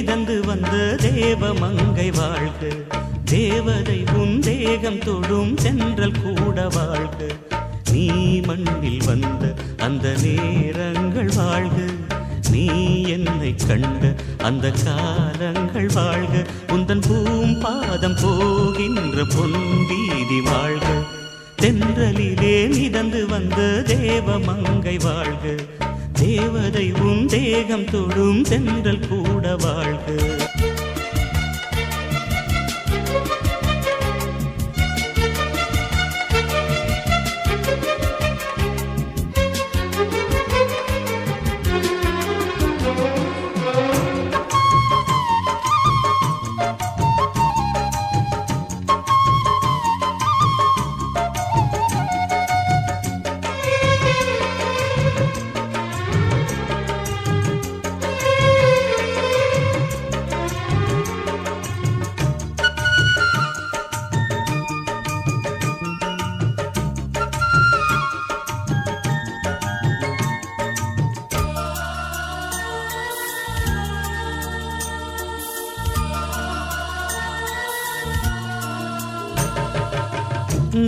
மிதந்து வந்த தேவமங்கை வாழ்க, தேவதை உன் தேகம் தொடும் தென்றல் கூட வாழ்க. நீ மண்ணில் வந்த அந்த நேரங்கள் வாழ்க, நீ என்னை கண்ட அந்த காலங்கள் வாழ்க. உந்தன் பூம்பாதம் போகின்ற பொன் வீதி வாழ்க, தென்றலிலே மிதந்து வந்த தேவமங்கை வாழ்க, தேவதை உன் தேகம் தொடும் தென்றல் கூட வாழ்க.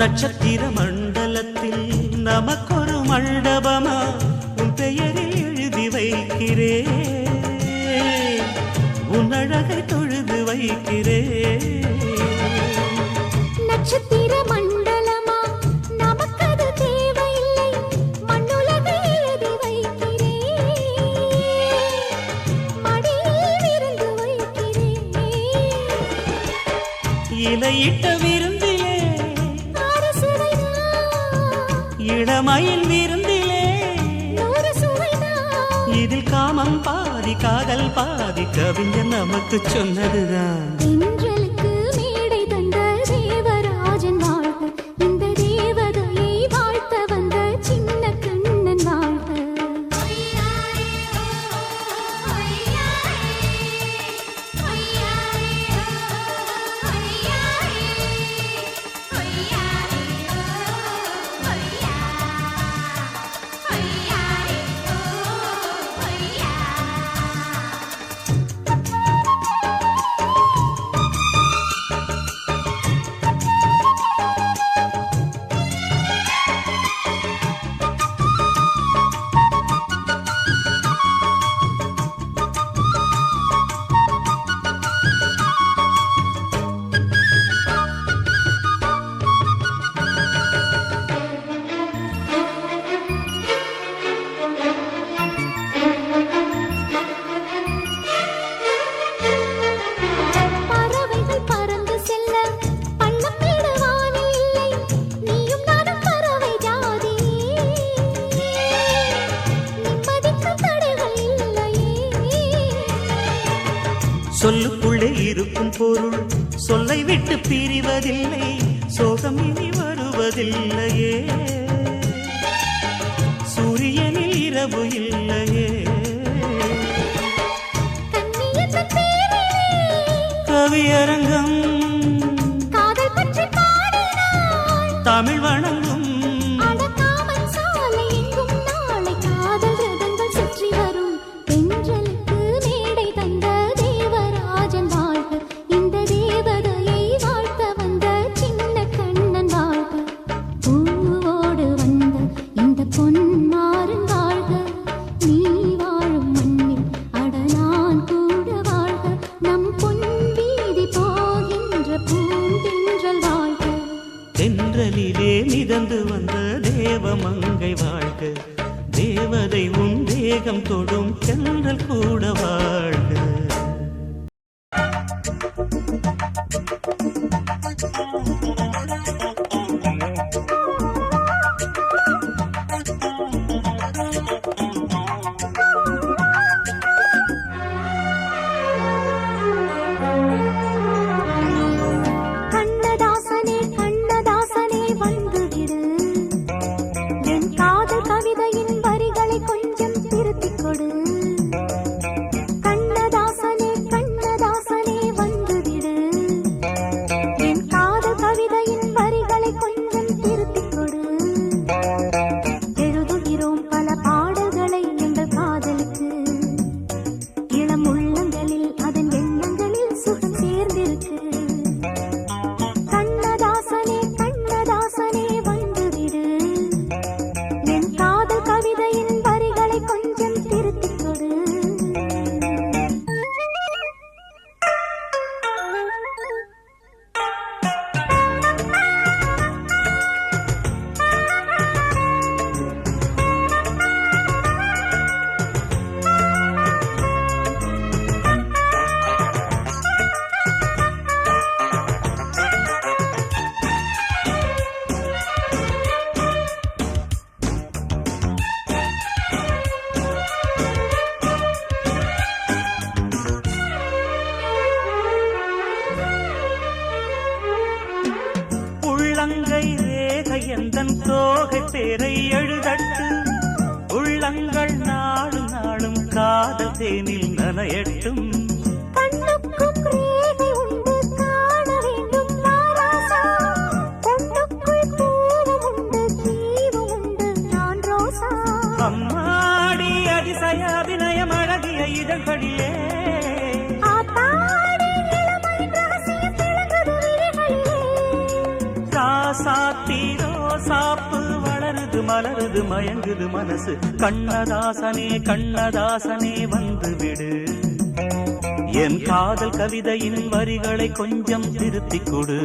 நட்சத்திர மண்டலத்தில் நமக்கொரு மண்டபமா உன் பெயரில் எழுதி வைக்கிறே, உன் அழகை தொழுது வைக்கிறே. நட்சத்திர மண்டலமா நமக்கது தேவையில்லை, மண்ணுலகை எழுதி வைக்கிறே, மடியில் விருந்து வைக்கிறே. இலையிட்ட விருந்திலே இளமயில் விருந்திலே இதில் காமம் பாதி காதல் பாதி கவிஞர் நமக்கு சொன்னதுதான். தென்றலுக்கு மேடை தந்த தேவராஜன் வாழ்க, இந்த தேவதையை வாழ்த்த வந்த சின்ன கண்ணன் வாழ்க. சொல்லுக்குள்ளே இருக்கும் பொருள் சொல்லை விட்டு பிரிவதில்லை, சோகம் இனி வருவதில்லையே. சூரியனில் இரவு இல்லையே, கவியரங்கம் தமிழ் வணங்கும். தென்றலிலே மிதந்து வந்த தேவமங்கை வாழ்க, தேவதை உன் தேகம் தொடும் தென்றல் கூட வாழ்க. கண்ணதாசனே கண்ணதாசனே வந்துவிடு. தோகை பேரை எழுதட்டு உள்ளங்கள் நாளும் நாளும் காதல் தேனில் நனையட்டும் கண்ணுக்கும் ரேகை உண்டு காண வேண்டும் மாராசா பொண்ணுக்குள் பூவும் உண்டு தீவும் உண்டு நான் ரோசா அம்மாடி அதிசய அபிநயம் அழகிய இதழ்களிலே ஆத்தாடி இளமை ரகசியம் திளங்குது விழிகளிலே ராசாத்தீரோ சாப்பு வளருது மலருது மயங்குது மனசு கண்ணதாசனே கண்ணதாசனே வந்து விடு என் காதல் கவிதையின் வரிகளை கொஞ்சம் திருத்திக் கொடு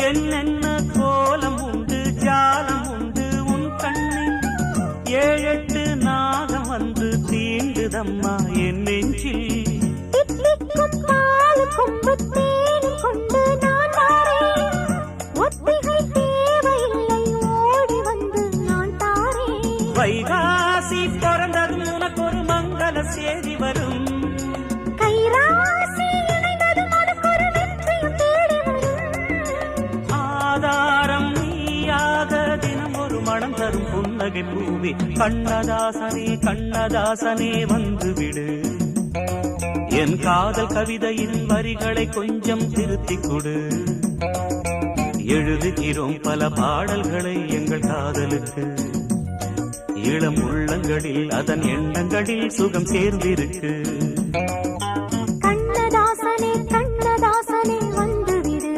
என்னென்ன கோலம் உண்டு ஜாலம் உண்டு உன் கண்ணில் ஏழெட்டு நாகம் வந்து தீண்டுதம்மா என் நெஞ்சில் தித்திக்கும் பாலும் கொம்பு தேனும் கொண்டு நான் வாரேன் ஒத்திகை தேவையில்லை ஓடி வந்து நான் தாரேன் வைகாசி பிறந்ததும் உனக்கு ஒரு மங்கள செய்தி வரும் கைராசி இணைந்ததும் அதுக்கொரு வெற்றியும் தேடி வரும் ஆதாரம் நீயாக தினம் ஒரு மனம் தரும் புன்னகை பூவே கண்ணதாசனே கண்ணதாசனே வந்து விடு என் காதல் கவிதையின் வரிகளை கொஞ்சம் திருத்திக் கொடு எழுதுகிறோம் பல பாடல்களை எங்கள் காதலுக்கு இளம் உள்ளங்களில் அதன் எண்ணங்களில் சுகம் சேர்ந்திருக்கு கண்ணதாசனே கண்ணதாசனே வந்துவிடு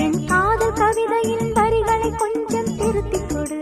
என் காதல் கவிதையின் வரிகளை கொஞ்சம் திருத்திக் கொடு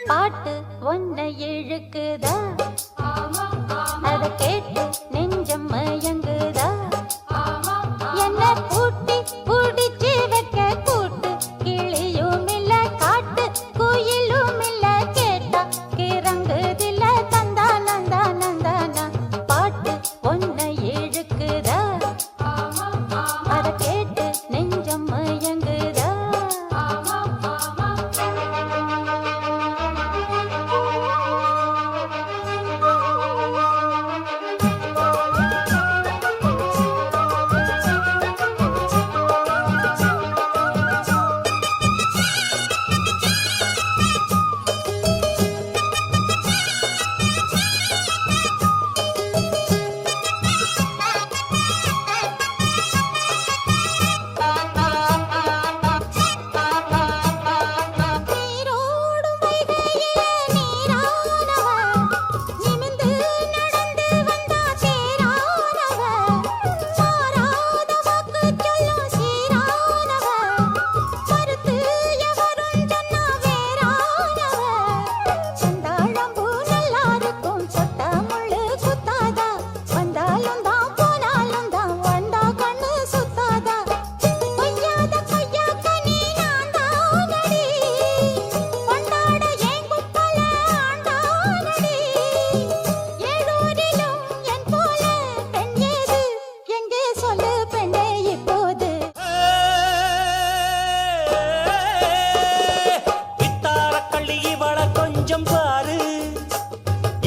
பாட்டு ஒன்னை இழுக்குதா அத கேட்டு நெஞ்சம் மயங்குதா என்ன பூட்டி புடிச்சு வைக்க கூட்டு கிளியும் இல்ல காட்டு குயிலும் இல்ல கேட்டா கிறங்குதில்ல தந்தா நந்தா நந்தானா பாட்டு ஒன்னை இழுக்குதா அத கேட்டு நெஞ்சம் மயங்குதா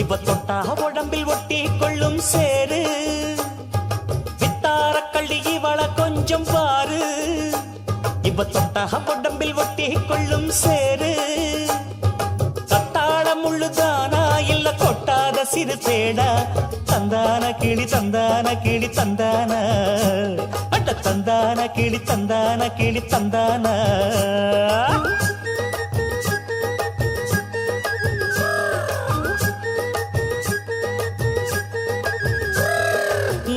இவ தொட்டா உடம்பில் ஒட்டி கொள்ள கொள்ளும் சேரு வித்தார கள்ளி இவள கொஞ்சம் பாரு இவ தொட்டக உடம்பில் ஒட்டி கொள்ளும் சேரு தத்தாள முள்ளுதானா இல்ல கொட்டாத சிறு தேடா தந்தான கிளி தந்தான கிளி தந்தான அட தந்தான கிளி தந்தான கிளி தந்தான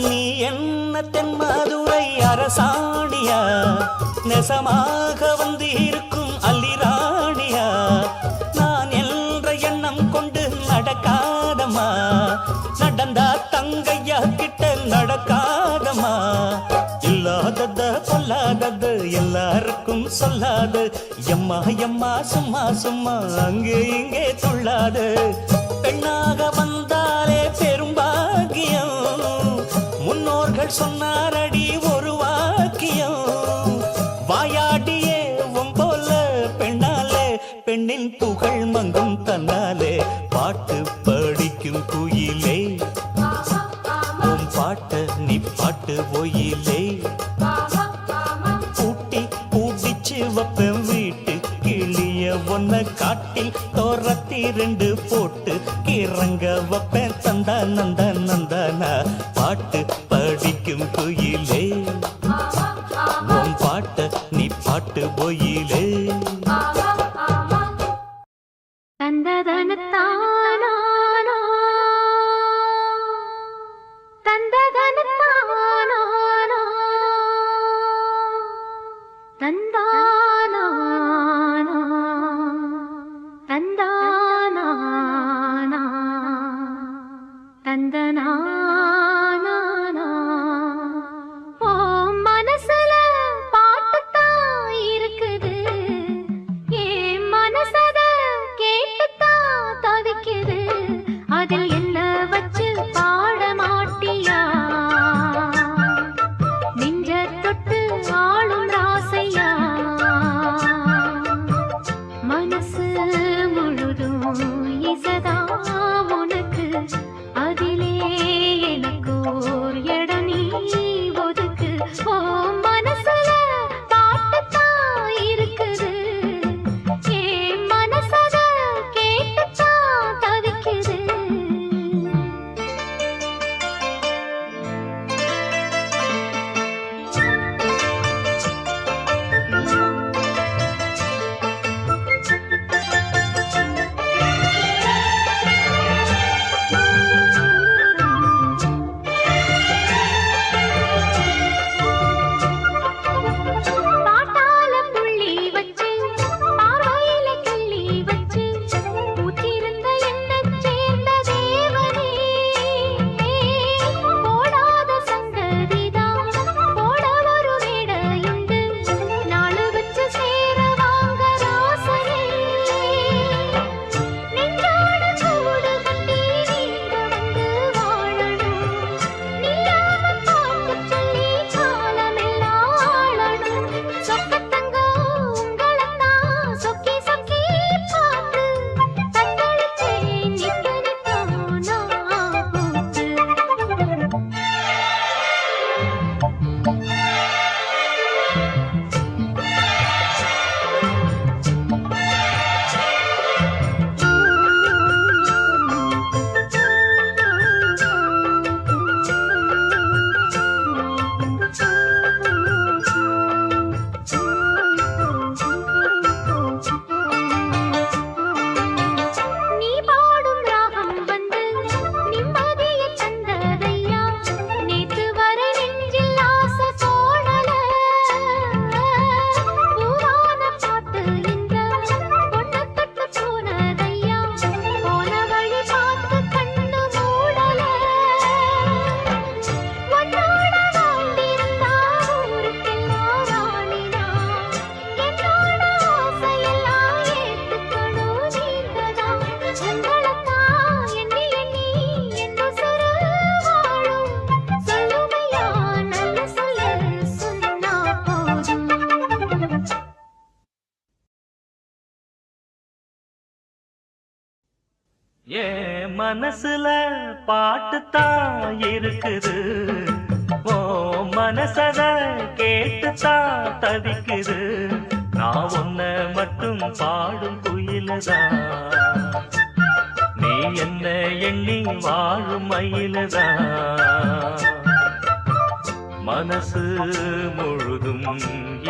நீ என்ன தென்மதுரை அரசாணியா நெசமாக வந்து இருக்கும் அல்லிராணியா நான் என்ற எண்ணம் கொண்டு நடக்காதமா நடந்தா தங்கையா கிட்ட நடக்காதமா இல்லாதத பொல்லாதது எல்லாருக்கும் சொல்லாது எம்மா எம்மா சும்மா சும்மா அங்கே இங்கே துள்ளாது பெண்ணாக வந்தாலே பெரும்பாகியம் முன்னோர்கள் சொன்னாரடி ஒரு வாக்கியம் வாயாடியே போல பெண்ணாலே பெண்ணின் புகழ் மங்கும் தன்னாலே பாட்டு படிக்கும் குயிலே உன் பாட்ட நீ பாட்டு ஒயிலே கூட்டி கூட்டிச்சு வப்பேன் வீட்டு கிளிய ஒன்ன காட்டில் தோரத்தி ரெண்டு போட்டு கிறங்க வப்பேன் தந்தா நந்தா நந்தானா பாட்டு படிக்கும் குயிலே உன் பாட்ட நீ பாட்டு ஒயிலே தந்ததனத்தானா தந்ததனத்தானா தந்தானா தந்தானா தந்தனா ஓ மனசுல பாட்டுத்தான் இருக்குது ஏன் மனசத கேட்டுத்தான் தவிக்குது அதில் என்ன வச்சு பாட மாட்டியா நெஞ்ச தொட்டு ஆளும் ராசையா மனசு முழுதும் இசதா உனக்கு அதிலே எனக்கு ஓர் இடம் நீ ஒதுக்கு ஓ மனசுல பாட்டுத்தான் இருக்குது ஏன் மனசத கேட்டுத்தான் தவிக்குது என் மனசுல பாட்டுத்தான் இருக்குது, ஓ மனசத கேட்டுத்தான் தவிக்குது. நான் உன்ன மட்டும் பாடும் குயிலதான், நீ என்ன எண்ணி வாழும் மயிலதான். மனசு முழுதும்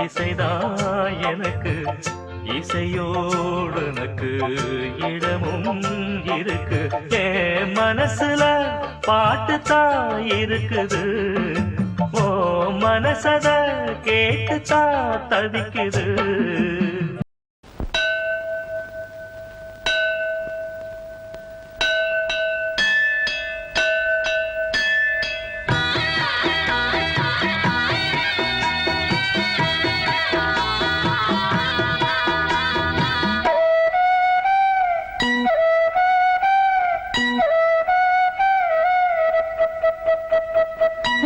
இசைதான் எனக்கு, இசையோடு எனக்கு இடமும் இருக்கு. என் மனசுல பாட்டுத்தான் இருக்குது, ஓ மனசத கேட்டுத்தான் தவிக்குது.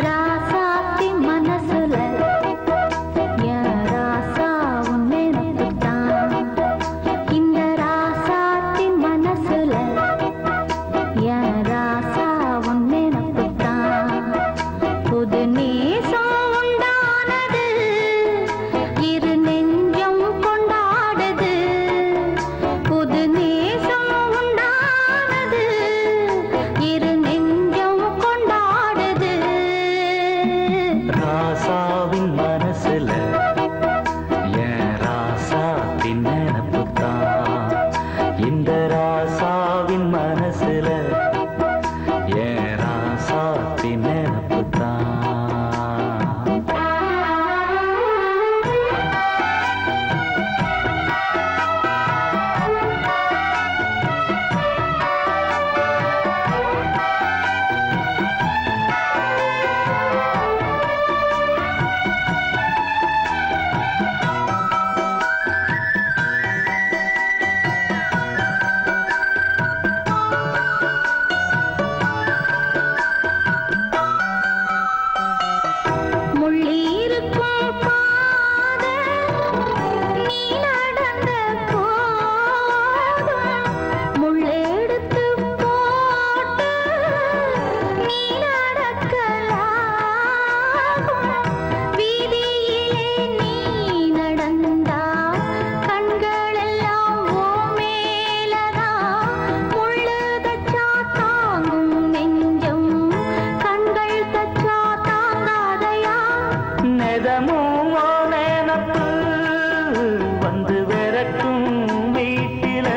ராசாத்தி மனசுல என் ராசா உன் நினைப்புத்தான். இந்த ராசாத்தி மனசுல என் ராசா உன் நினைப்புத்தான். புது நேசம் உண்டானது, இரு நெஞ்சம் கொண்டாடுது. புது நேசம் உண்டானது, இரு நெஞ்சம் கொண்டாடுது. ராசாவின் மனசுல என் ராசாத்தின் நினப்புத்தான். இந்த ராசாவின் மனசுல என் ராசாத்தின் நினப்புத்தான். முள்ளிருக்கும் பாதை நீ நடந்த போதும், முள்ளெடுத்து போட்டு நீ நடக்கலாகும். வீதியிலே நீ நடந்தா கண்களெல்லாம் ஓ மேலதான். முள்ளு தச்சா தாங்கும் நெஞ்சம், கண்கள் தச்சா தாங்காதையா. நெதமும் ஓ நினப்பு வந்து விரட்டும் வீட்டில,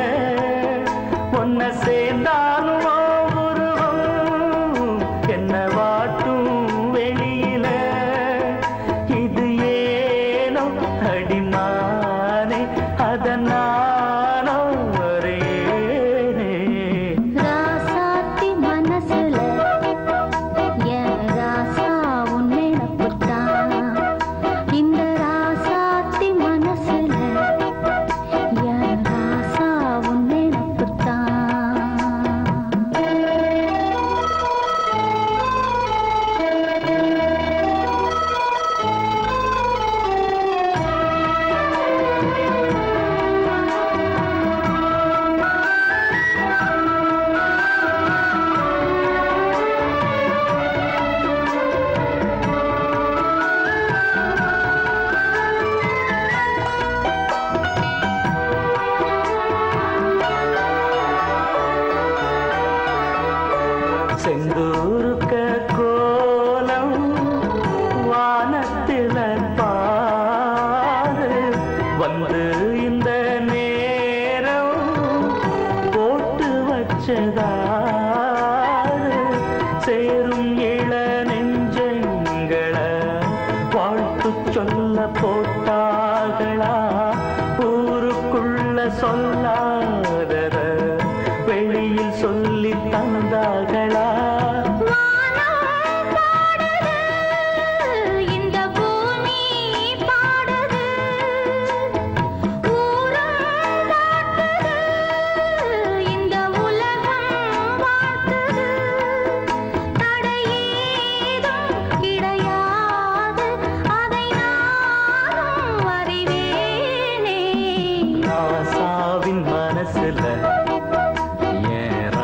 ஒன்ன சேர்ந்தாலும் ஓ உருவம் என்ன வாட்டும் வெளியில. இது ஏனோ அடிமானே அதனானோ வரேனே. ராசாத்தி மனசுல என் ராசா உன் நினைப்புத்தான். இந்த ராசாத்தி மனசுல என் ராசா உன் நினைப்புத்தான். செந்தூருக்க கோலம் வானத்தில பாரு, வந்து இந்த நேரம் போட்டு வச்சதாரு. சேரும் இள நெஞ்சங்களை வாழ்த்து சொல்ல போட்டார்களா, ஊருக்குள்ள சொல்லாதத வெளியில் சொல்லி தந்தார்களா. வானம் பாடுது, இந்த பூமி பாடுது. ஊரும் காட்டுது, இந்த உலகம் வாழ்த்துது. தடையேதும் கிடையாது, அதை நானும் அறிவேனே. ராசாவின் மனசுல என்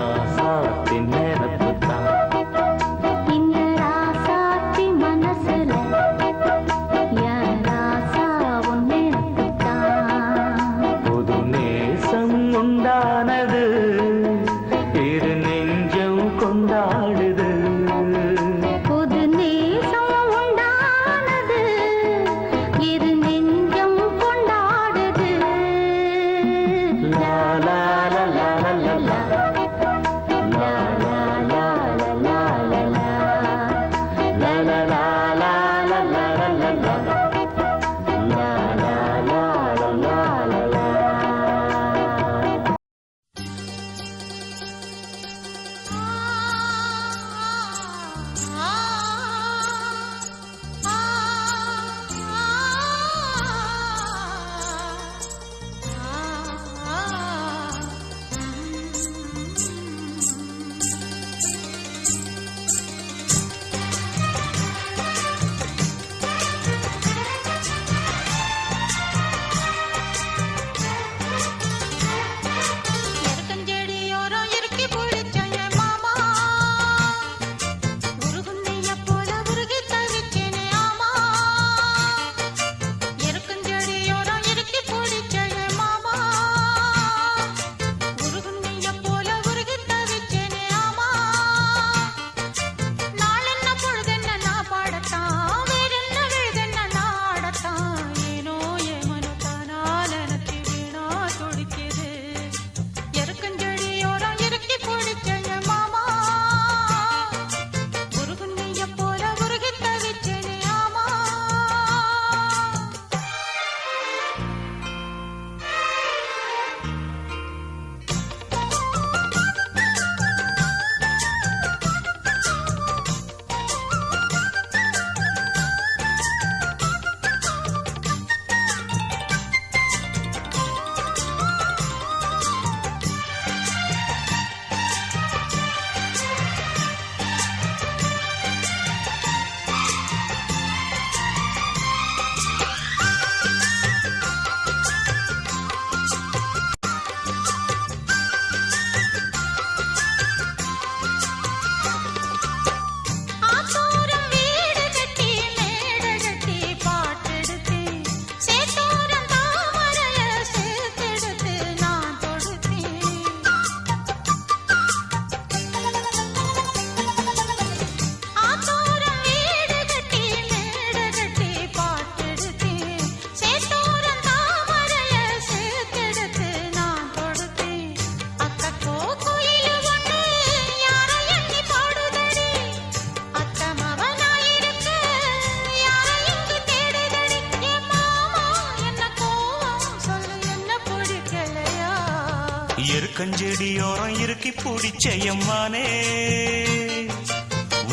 எருக்கஞ்செடியோரம் இறுக்கி பிடிச்சயம்மானே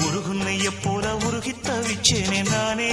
உருகுன்னைய போல உருகி தவிச்சேனே நானே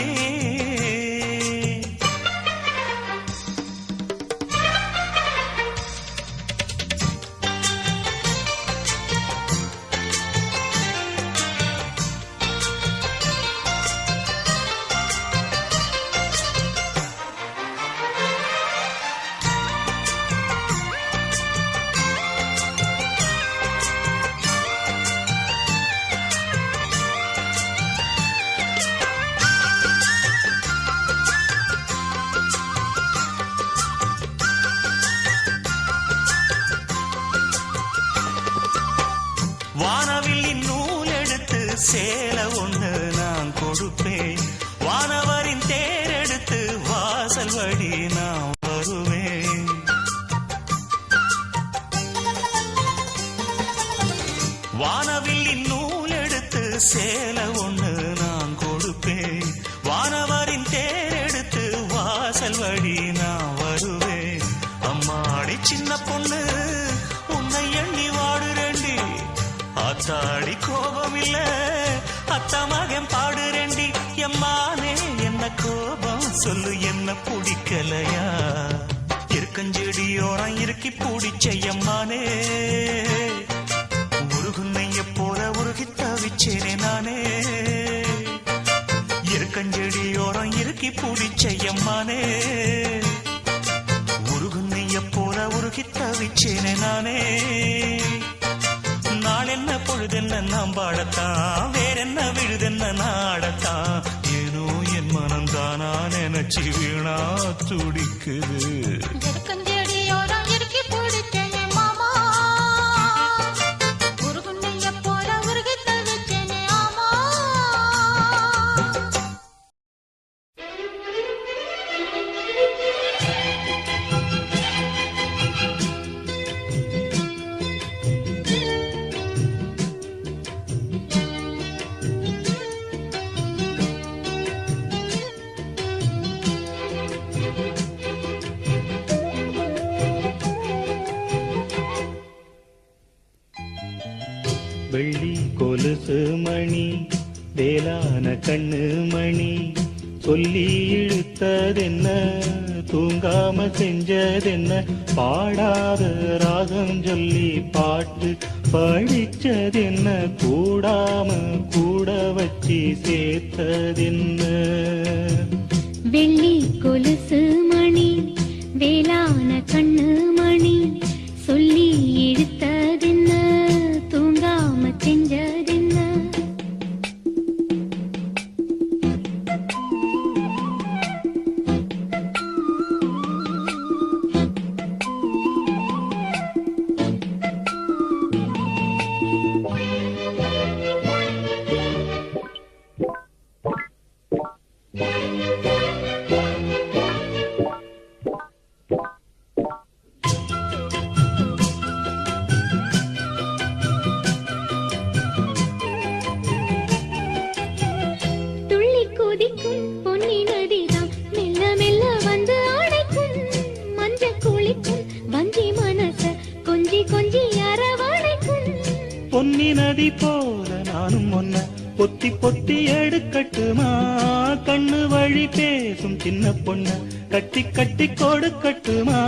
வானவில்லின் நூல் எடுத்து சேலை ஒண்ணு நான் கொடுப்பேன் வானவரின் தேரெடுத்து வாசல் வழி நான் வருவேன் வானவில்லின் நூல் எடுத்து சேலை ஒண்ணு நான் கொடுப்பேன் வானவரின் தேரெடுத்து வாசல் வழி நான் வருவேன் அம்மாடி சின்ன பொண்ணு உன்னை எண்ணி வாடுறேண்டி அத்தாடி கோபம் இல்ல அத்தா மகன் பாடுறேண்டி எம்மானே என்ன கோபம் சொல்லு என்ன பிடிக்கலையா இருக்கஞ்செடியோரம் இறுக்கி பிடிச்ச எம்மானே உருகுன்னைய போல உருகி தவிச்சேனே நானே இருக்கஞ்செடியோரம் இறுக்கி பிடிச்ச எம்மானே உருகுன்னைய போல உருகி தவிச்சேனே நானே நாளென்ன பொழுதென்ன நாம் பாடத்தான் வேறென்ன விழுதென்ன நாடத்தான் ஏனோ என் மனம் தானா நினைச்சு வீணா துடிக்குது வெள்ளி கொலுசு மணி வேளான கண்ணு மணி சொல்லி இழுத்ததென்ன தூங்காம செஞ்சதென்ன பாடாத ராகம் சொல்லி பாட்டு படிச்சதென்ன கூடாம கூட வச்சு சேர்த்ததென்ன வெள்ளி கொலுசு மணி வேளான கண்ணு மணி சொல்லி இழுத்ததென்ன தூங்காம செஞ்சதென்ன பொன்னி நதி போல நானும் ஒன்ன பொத்தி பொத்தி எடுக்கட்டுமா கண்ணு வழி பேசும் சின்ன பொண்ண கட்டி கட்டி கொடுக்கட்டுமா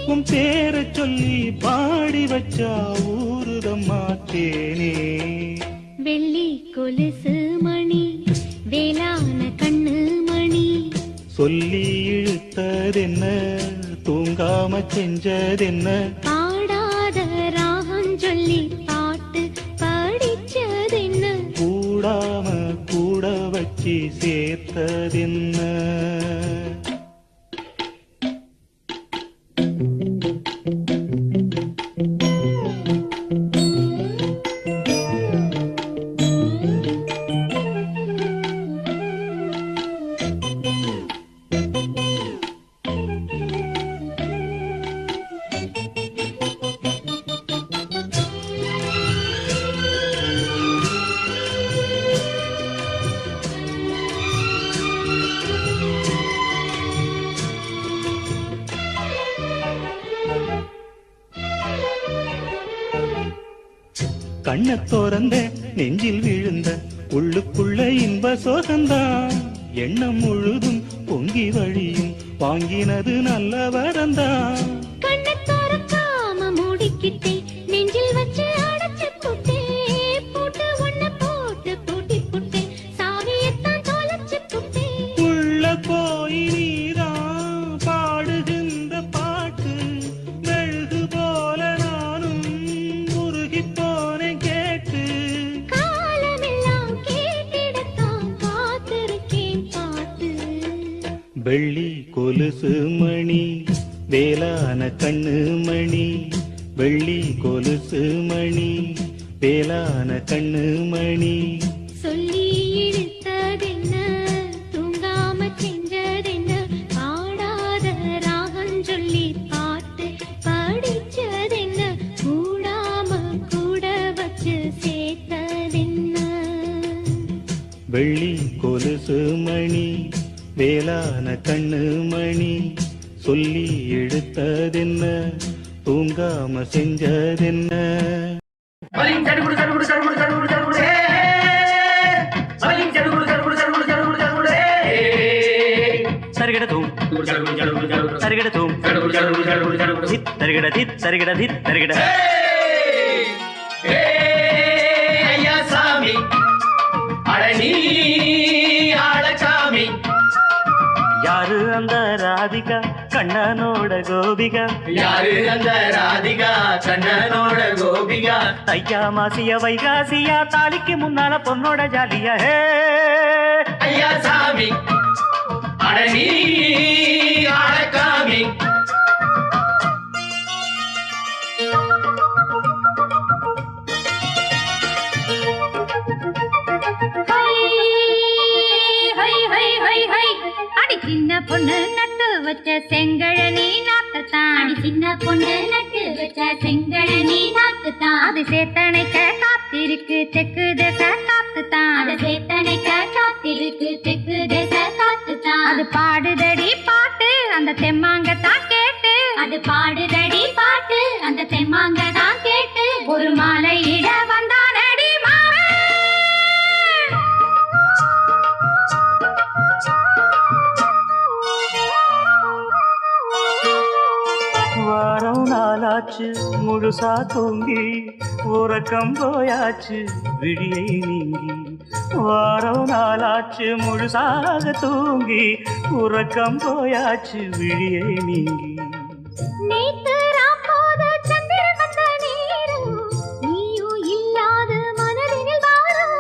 உன் பேரை சொல்லி பாடி வச்சா ஊருதம்மா தேனே வெள்ளி கொலுசு மணி வேளான கண்ணு மணி சொல்லி இழுத்ததென்ன தூங்காம செஞ்சதென்ன பாடாத ராகம் சொல்லி பாட்டு படிச்சதென்ன கூடாம கூட வச்சு சேர்த்ததென்ன கண்ண தோறந்த நெஞ்சில் விழுந்த உள்ளுக்குள்ள இன்ப சோகந்தான் எண்ணம் முழுதும் பொங்கி வழியும் வாங்கினது நல்ல வரந்தான் கண்ண தோறக்காம மூடிக்கிட்டே நெஞ்சில் வச்சு அடைச்சு போட்டே போட்டு ஒண்ணு போட்டு பூட்டி போட்டே சாவியத்தான் தொலைச்சு போட்டே உள்ள போய் நீதான் பாடுகின்ற பாட்டு மெழுகு போல நானும் உருகி போனேன் கேட்டு காலமெல்லாம் கேட்டிடத்தான் காத்திருக்கேன் பாட்டு வெள்ளி கொலுசு மணி வேளான கண்ணு மணி வெள்ளி கொலுசு மணி வேளான கண்ணு மணி சொல்லி இழுத்ததென்ன தூங்காம செஞ்சதென்ன பாடாத ராகம் சொல்லி பாட்டு படிச்சதென்ன கூடாம கூட வச்சு சேர்த்ததென்ன வெள்ளி கொலுசு மணி வேளான கண்ணு மணி சொல்லி எடுத்ததென்ன தூங்காம செஞ்சதென்ன சரிகடதும் சரிகடதும் சரிகட தித் சரிகட தித் சரிகட ஐயா சாமி அழனி ஆளசாமி யாரு அந்த ராதிகா கண்ணனோட கோபிகா யாரு அந்த ராதிகா கண்ணனோட கோபிகா ஐயா மாசிய வைகாசியா தாலிக்கு முன்னால பொண்ணோட ஜாலியா ஹே ஐயா சாமி அழனி ஆளக்காமி சின்ன பொண்ணு நட்டு வச்ச செங்கழனி நாட்டுத்தான் அடி சின்ன பொண்ணு நட்டு வச்ச செங்கழனி நாட்டுத்தான் அது சேத்தனைக்க காத்திருக்கு தெற்கு தேச காத்துத்தான் அது சேத்தனைக்க காத்திருக்கு தெற்கு தேச முழுசா தூங்கி உறக்கம் போயாச்சு விழியை நீங்கி வாரம் நாளாச்சு முழுசாக தூங்கி உறக்கம் போயாச்சு விழியை நீங்கி நேத்து ராப்போது சந்திரன் வந்த நேரம் நீயும் இல்லாத மனதினில் வாரம்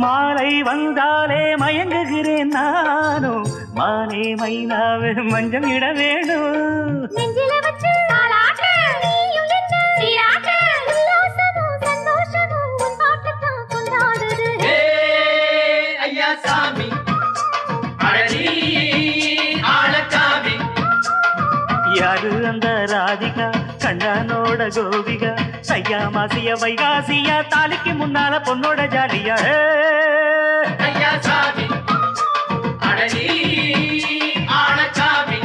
மாலை வந்தாலே மயங்குகிறேன் நானும் மானே மைனாவே மஞ்சம் இட வேணும் நெஞ்சில வச்சு தாலாட்டு நீயும் என்ன சீராட்டு உல்லாசமும் சந்தோஷமும் உன் பாட்டுத்தான் கொண்டாடுது ஏ ஐயா சாமி அடனி ஆளச்சாமி யாரு அந்த ராதிகா கண்ணனோட கோபிகா சையா மாசிய வைகாசியா தாலிக்கு முன்னால பொண்ணோட ஜாலியா ஐயா சாமி அடனி ஆளச்சாமி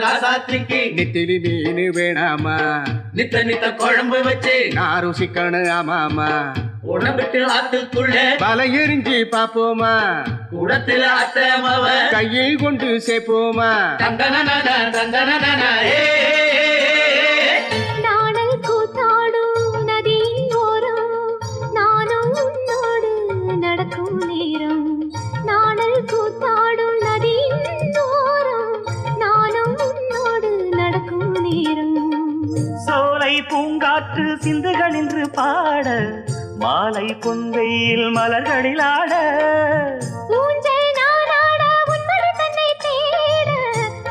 ராசாத்திக்கு நெத்திலி மீன் வேணாமா நித்த நித்த குழம்பு வச்சு நான் ருசிக்கணும் ஆமாமா உடம்பிட்டு ஆத்துக்குள்ள பல எரிஞ்சு பாப்போமா கூடத்துல அத்தமவ கையில் கொண்டு சேர்ப்போமா தந்தன தந்தன ஏ நாணல் கூத்தாடும் நதியின் ஓரம் நானும் உன்னோடு நடக்கும் நேரம் நாணல் கூத்தாடும் நதியின் ஓரம் நானும் உன்னோடு நடக்கும் நேரம் சோலை பூங்காற்று சிந்துகள் என்று பாட மாலை பொன்வெயில் மலர்களில் ஆட ஊஞ்சல் நானாட உன்மடி தன்னை தேட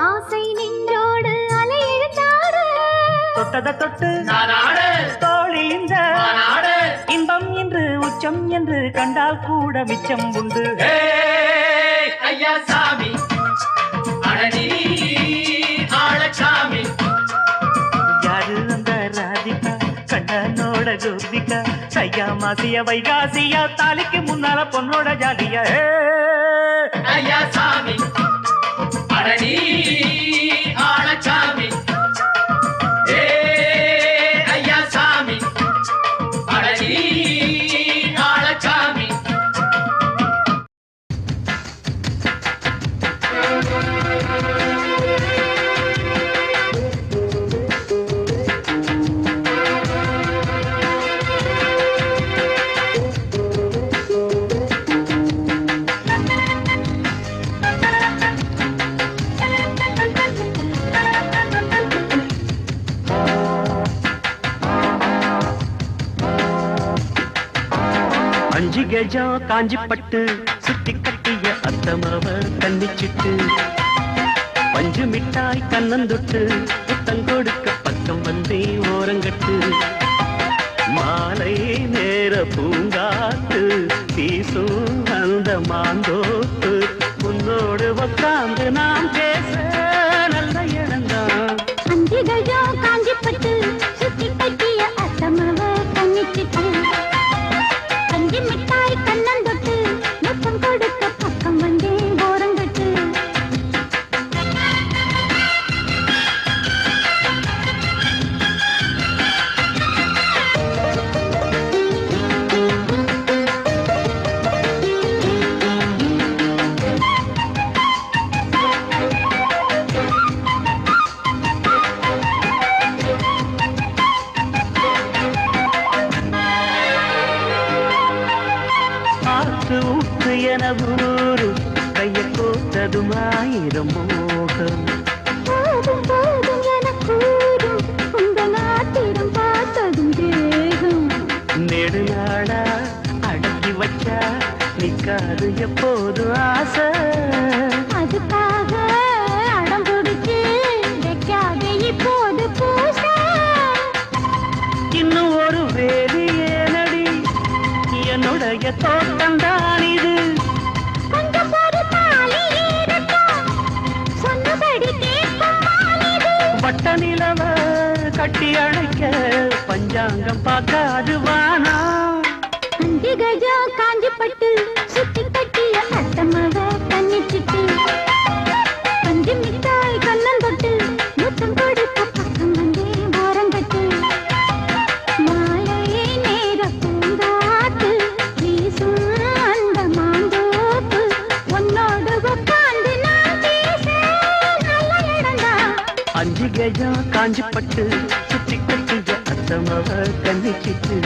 ஆசை நெஞ்சோடு அலை எழுந்தாட தொட்டத தொட்டு நானாட தோளில் இந்த நானாட இன்பம் என்று உச்சம் என்று கண்டால் கூட மிச்சம் உண்டு ஏ ஐயா சாமி அடனி ஆளச்சாமி யாரு அந்த ராதிகா கண்ணனோட கோபிகா சையா மாசிய வைகாசியா தாலிக்கு முன்னால பொண்ணோட ஜாலியா ஐயா சாமி அடனி ஆளச்சாமி ஏ ஐயா சாமி அடனி ஆளச்சாமி அஞ்சு கஜம் காஞ்சி பட்டு சுத்தி கட்டிய அத்தமவ கண்ணிச்சிட்டு பஞ்சு மிட்டாய் கண்ணந்தொட்டு புத்தம் கொடுக்க பக்கம் வந்தே ஓரங்கட்டு மாலை நேர பூங்காத்து வீசும் அந்த மாந்தோத்து உன்னோடு உக்காந்து நாம் பேச நல்ல இடம்தான் அஞ்சு கஜம் காஞ்சிப்பட்டு சுத்தி கட்டிய அத்தமவ கண்ணிச்சிட்டு கஞ்சி மிட்டாய் கண்ணந்தொட்டு முத்தம் கொடுக்க பக்கம் வந்தே ஓரங்கட்டு ஆத்து ஊத்து என ஊரு கைய கோத்ததும் ஆயிரம் மோகம் போதும் போதும் என கூறும் உங்கள் ஆத்திரம் பார்த்ததும் தேகம் நெடுநாளா அடக்கி வச்சா நிக்காது எப்போது ஆசை அதுக்காக அடம் பிடிச்சு வைக்காதே இப்போது பூச இன்னும் ஒரு வேலி ஏனடி என்னுடைய தோட்டம் தான் இது கொஞ்சம் ஒரு தாலி ஏறட்டும் சொன்னபடி கேட்கும் மாலிது வட்ட நிலவ கட்டி அணைக்க பஞ்சாங்கம் பார்க்காது வானா அஞ்சு கஜம் காஞ்சிப்பட்டு சுத்தி கட்டிய அத்தமவ கண்ணிச்சிட்டு கஞ்சி மிட்டாய் கண்ணந்தொட்டு முத்தம் கொடுக்க பக்கம் வந்தே காஞ்சிப்பட்டு சுத்தி கட்டிய அத்தமவ கண்ணிச்சிட்டு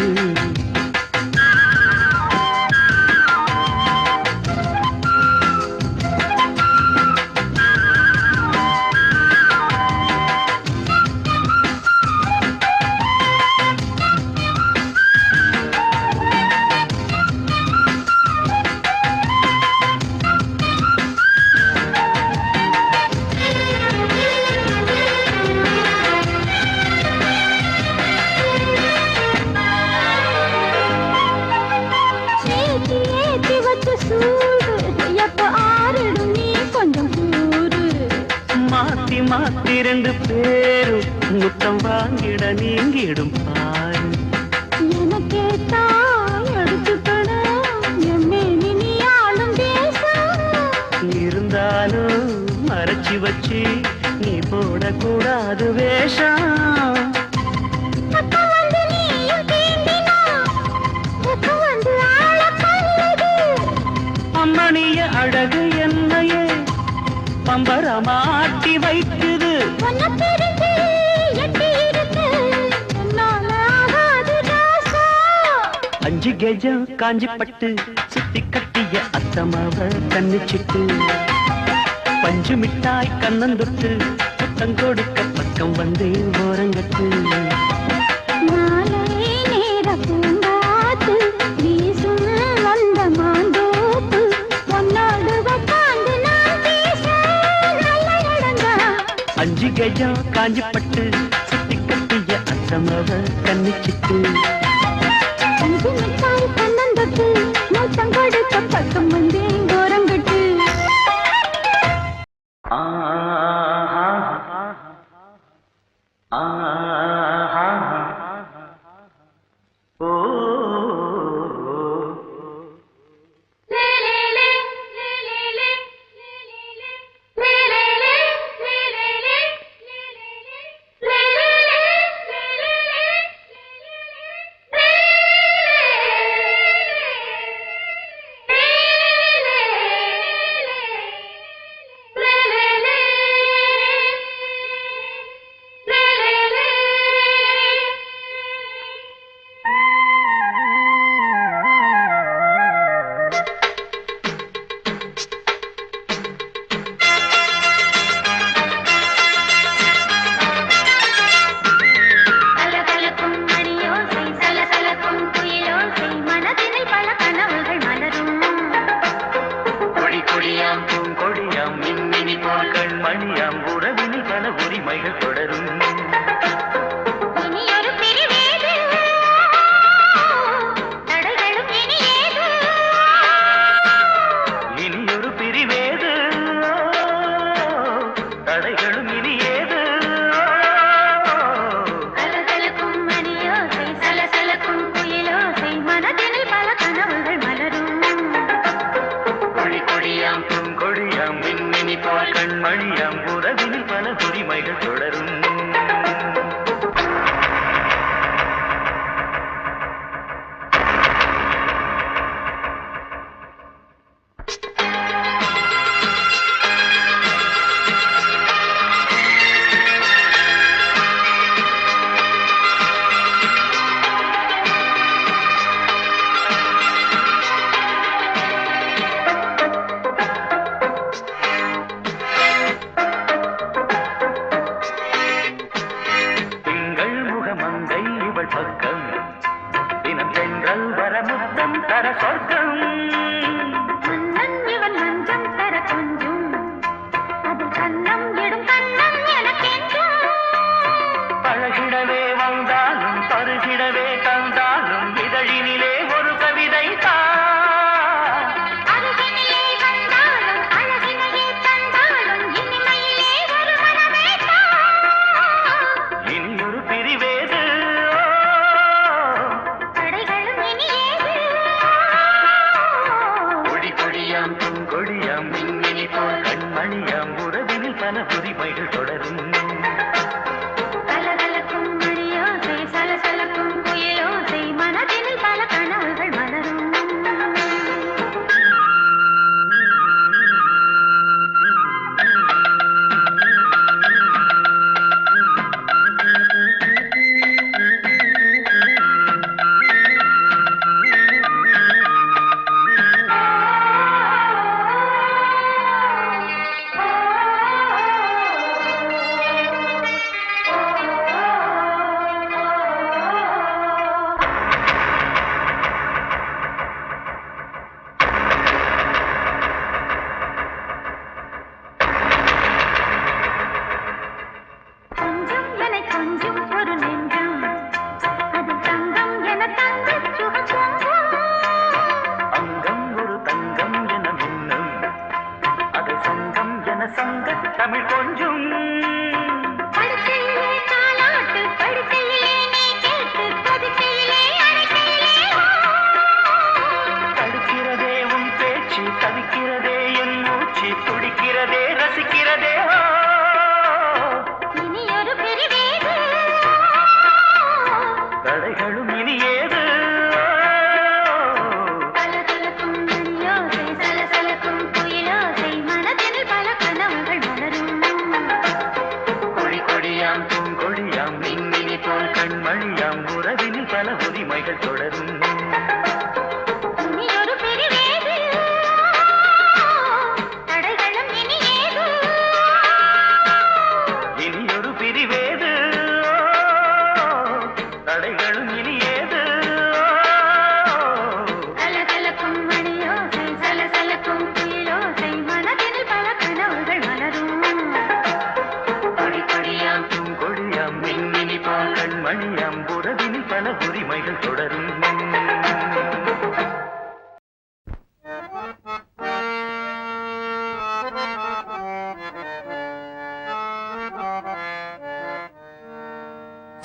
மாத்தி ரெண்டு பேரும் முத்தம் வாங்கிட நீங்கிடும் பாரு எனக்கே தாய் எடுத்துக்கணும் ஆளும் தேசம் இருந்தாலும் மறைச்சி வச்சு நீ போடக்கூடாது வேஷம் அம்மணிய அழகு என்னையே பம்பரமாட்டி வைக்குது அஞ்சு கெஜம் காஞ்சிப்பட்டு சுத்தி கட்டிய அத்தமாவ கண்ணிச்சிட்டு பஞ்சு மிட்டாய் கண்ணந்தொட்டு புத்தம் கொடுக்க பக்கம் வந்து ஓரங்கட்டு அஞ்சு கெஜம் காஞ்சிப்பட்டு சுத்தி கட்டிய அத்தமவ கண்ணிச்சிட்டு அஞ்சு மிட்டாய் கண்ணந்தொட்டு மூத்தம் கொடுக்க பக்கம் வந்து ஓரங்கட்டு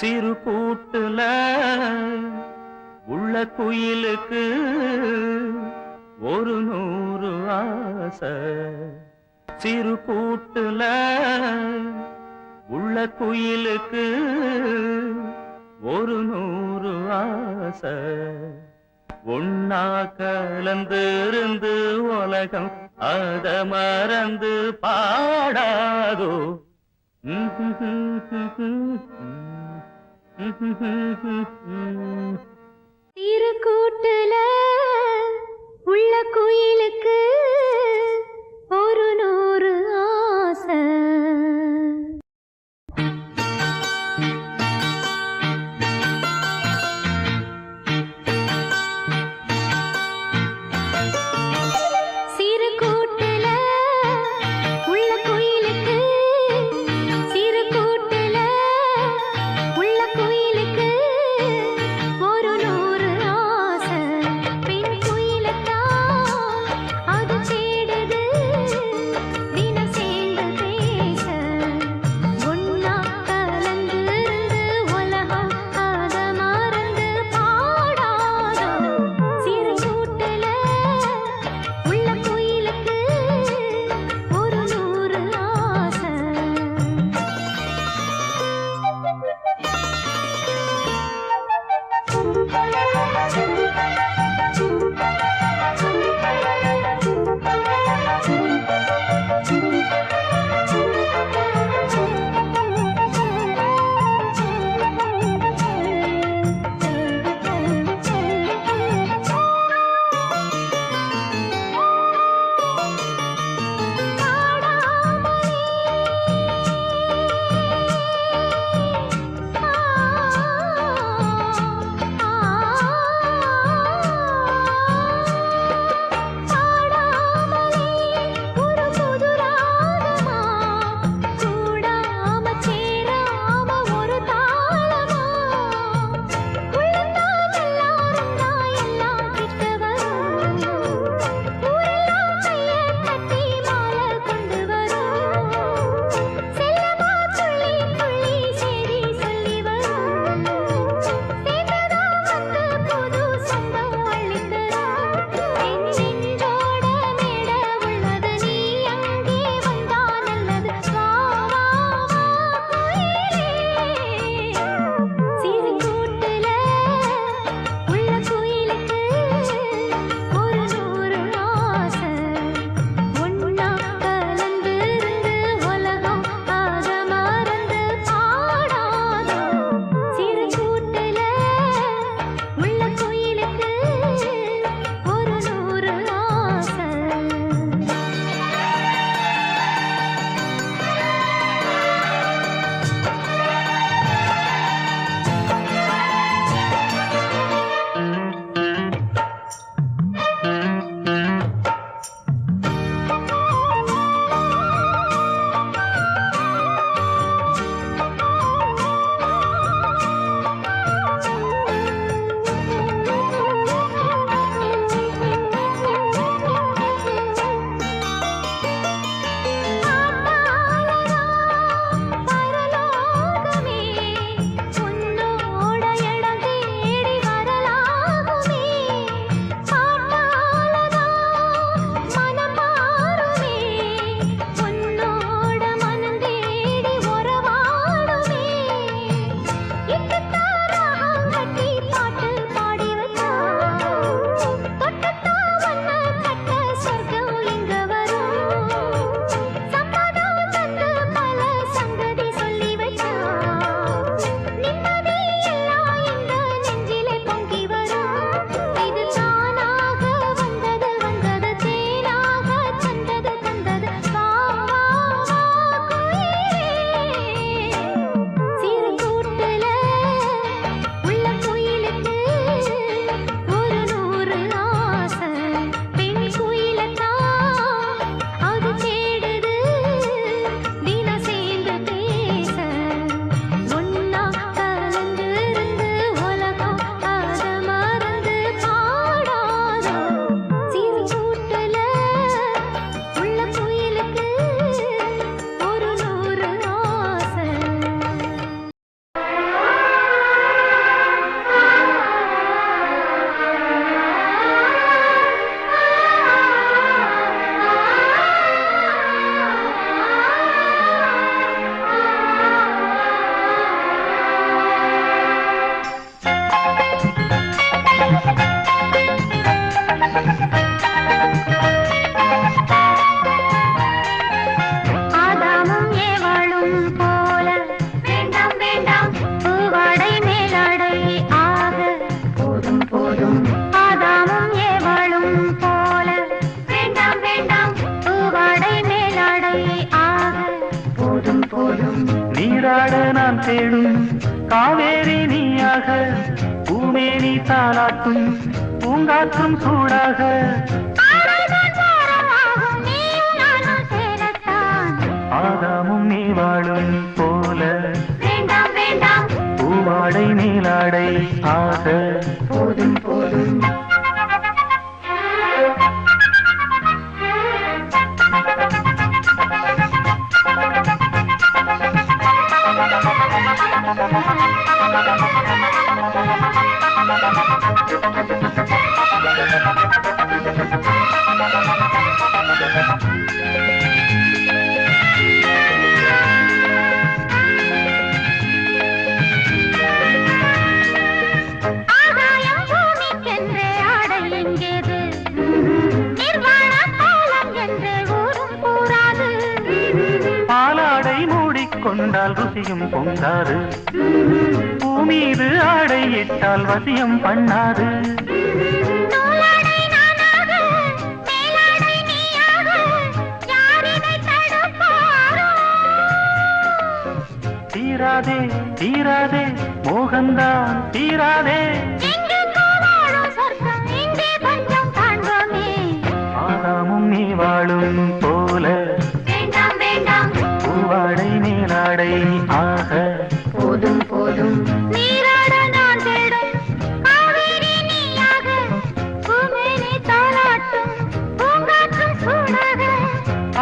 சிறு கூட்டுல உள்ள குயிலுக்கு ஒரு 100 ஆசை. சிறு கூட்டுல உள்ள குயிலுக்கு ஒரு 100 ஆசை. ஒன்னா கலந்து இருந்து உலகம் அத மறந்து பாடாதோ. திருக்கூட்டுல உள்ள குயிலுக்கு ஒரு 100 ஆசை. சிறு கூட்டுல உள்ள குயிலுக்கு, சிறு கூட்டுல உள்ள குயிலுக்கு ஒரு 100 ஆசை. ஆதாமும் ஏவாளும் போல வேண்டாம் வேண்டாம் பூவாடை மேலாடை ஆக போதும் போதும் ஆதாமும் ஏவாளும் போல வேண்டாம் வேண்டாம் பூவாடை மேலாடை ஆக போதும் போதும் நீராட நான் தேடும் காவேரி நீயாக பூமேனி தாலாட்டும் பூங்காற்றும் சூடாக ஆதாமும் நீ வாழும் போல வேண்டாம் வேண்டாம் பூவாடை நீலாடை ஆக போதும் போதும் ஆகாயம் பூமிக்கென்று ஆடை எங்கேது நிர்வாண கோலம் என்று ஊரும் கூறாது பாலாடை மூடிக்கொண்டால் ருசியும் பொங்காது பூமீது ஆடை இட்டால் வசியம் பண்ணாது நூலாடை நானாக மேலாடை நீயாக யாரினை தடுப்பாரோ தீராதே தீராதே மோகந்தான் தீராதே எங்கெங்கோ வாழும் சொர்க்கம் இங்கே கொஞ்சம் காண்போமே ஆதாமும் நீ வாழும் போல வேண்டாம் வேண்டாம் பூவாடை நீலாடை ஆக போதும் போதும் நீராட நான் தேடும் காவேரி நீயாக பூமேனி தாளாட்டும் பூங்காற்றும் சூடாக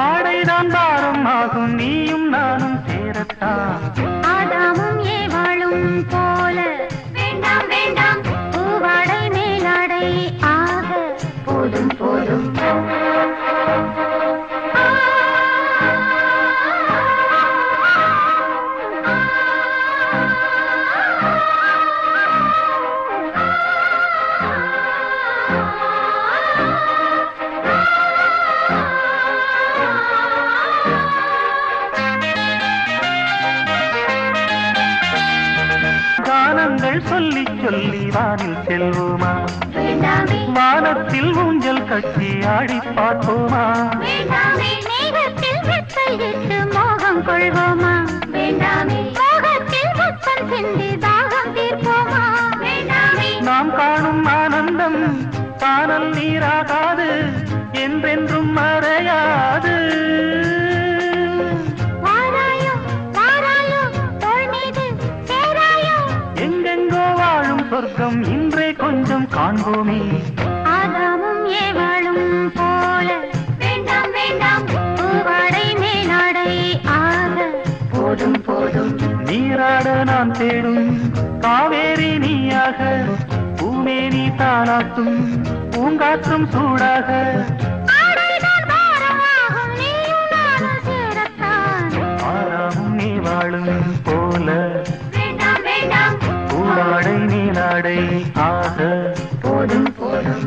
ஆடைதான் பாரம் ஆகும் நீயும் நானும் சேரத்தான் ஆதாமும் ஏவாளும் போல வேண்டாம் வேண்டாம் பூவாடை மேலாடை ஆக போதும் போதும் கானங்கள் சொல்லி சொல்லி வானில் செல்வோமா வேண்டாமே வானத்தில் ஊஞ்சல் கட்டி ஆடி பார்ப்போமா வேண்டாமே மேகத்தில் வெட்டையிட்டு மோகம் கொள்வோமா வேண்டாமே மோகத்தில் முத்தம் சிந்தி தாகம் தீர்ப்போமா வேண்டாமே நாம் காணும் ஆனந்தம் காணல் நீராகாது என்றென்றும் மறையாது வாராயோ வாராயோ தோள் மீது சேராயோ எங்கெங்கோ வாழும் சொர்க்கம் இன்றே கொஞ்சம் காண்போமே ஆதாமும் ஏவாளும் போல வேண்டாம் வேண்டாம் பூவாடை மேலாடை ஆக போதும் போதும் நீராட நான் தேடும் காவேரி நீயாக பூமேனி தாளாட்டும் பூங்காற்றும் சூடாக ஆடைதான் பாரமாகும் நீயும் நானும் சேரத்தான் ஆறாமும் நீ வாழும் போல வேண்டாம் வேண்டாம் பூவாடை நீலாடை ஆக போதும் போதும்